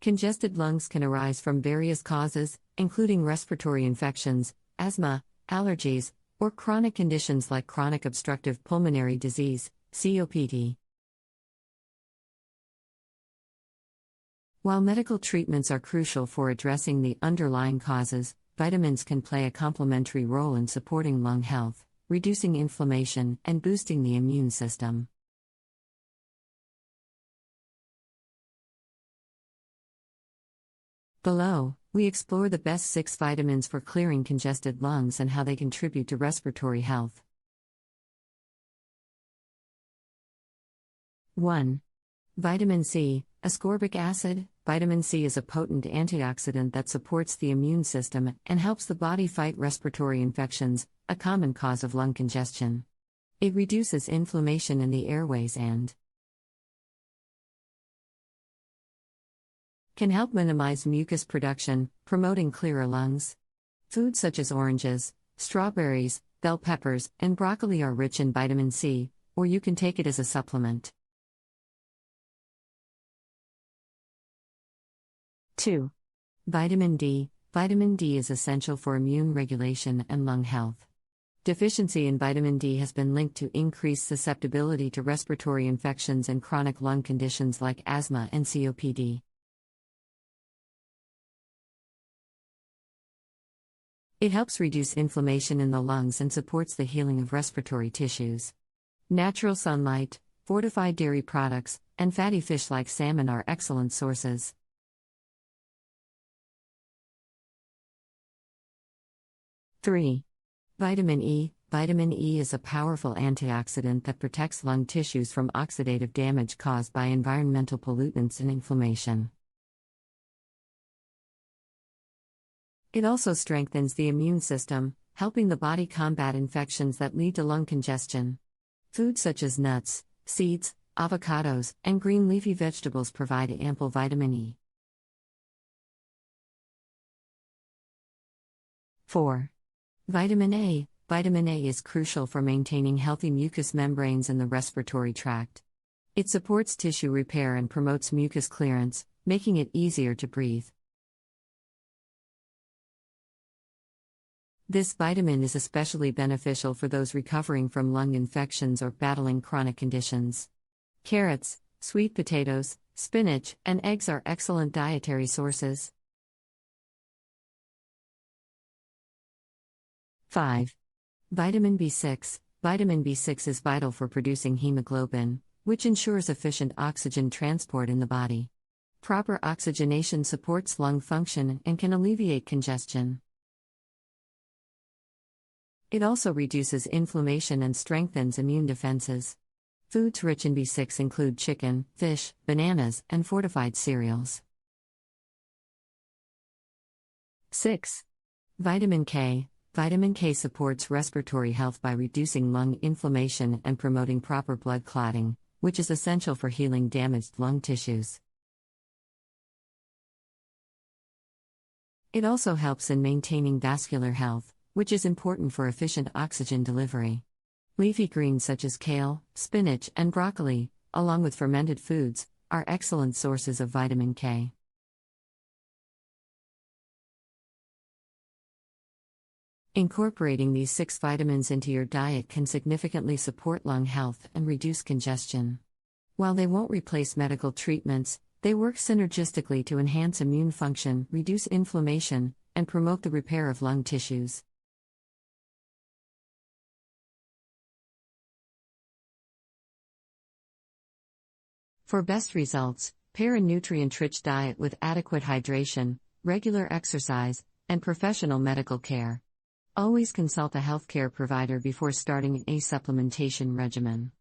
Congested lungs can arise from various causes, including respiratory infections, asthma, allergies, or chronic conditions like chronic obstructive pulmonary disease, COPD. While medical treatments are crucial for addressing the underlying causes, vitamins can play a complementary role in supporting lung health, reducing inflammation, and boosting the immune system. Below, we explore the best 6 vitamins for clearing congested lungs and how they contribute to respiratory health. 1. Vitamin C, ascorbic acid. Vitamin C is a potent antioxidant that supports the immune system and helps the body fight respiratory infections, a common cause of lung congestion. It reduces inflammation in the airways and can help minimize mucus production, promoting clearer lungs. Foods such as oranges, strawberries, bell peppers, and broccoli are rich in vitamin C, or you can take it as a supplement. 2. Vitamin D. Vitamin D is essential for immune regulation and lung health. Deficiency in vitamin D has been linked to increased susceptibility to respiratory infections and chronic lung conditions like asthma and COPD. It helps reduce inflammation in the lungs and supports the healing of respiratory tissues. Natural sunlight, fortified dairy products, and fatty fish like salmon are excellent sources. 3. Vitamin E. Vitamin E is a powerful antioxidant that protects lung tissues from oxidative damage caused by environmental pollutants and inflammation. It also strengthens the immune system, helping the body combat infections that lead to lung congestion. Foods such as nuts, seeds, avocados, and green leafy vegetables provide ample vitamin E. 4. Vitamin A. Vitamin A is crucial for maintaining healthy mucous membranes in the respiratory tract. It supports tissue repair and promotes mucus clearance, making it easier to breathe. This vitamin is especially beneficial for those recovering from lung infections or battling chronic conditions. Carrots, sweet potatoes, spinach, and eggs are excellent dietary sources. 5. Vitamin B6. Vitamin B6 is vital for producing hemoglobin, which ensures efficient oxygen transport in the body. Proper oxygenation supports lung function and can alleviate congestion. It also reduces inflammation and strengthens immune defenses. Foods rich in B6 include chicken, fish, bananas, and fortified cereals. 6. Vitamin K. Vitamin K supports respiratory health by reducing lung inflammation and promoting proper blood clotting, which is essential for healing damaged lung tissues. It also helps in maintaining vascular health, which is important for efficient oxygen delivery. Leafy greens such as kale, spinach, and broccoli, along with fermented foods, are excellent sources of vitamin K. Incorporating these 6 vitamins into your diet can significantly support lung health and reduce congestion. While they won't replace medical treatments, they work synergistically to enhance immune function, reduce inflammation, and promote the repair of lung tissues. For best results, pair a nutrient-rich diet with adequate hydration, regular exercise, and professional medical care. Always consult a healthcare provider before starting a supplementation regimen.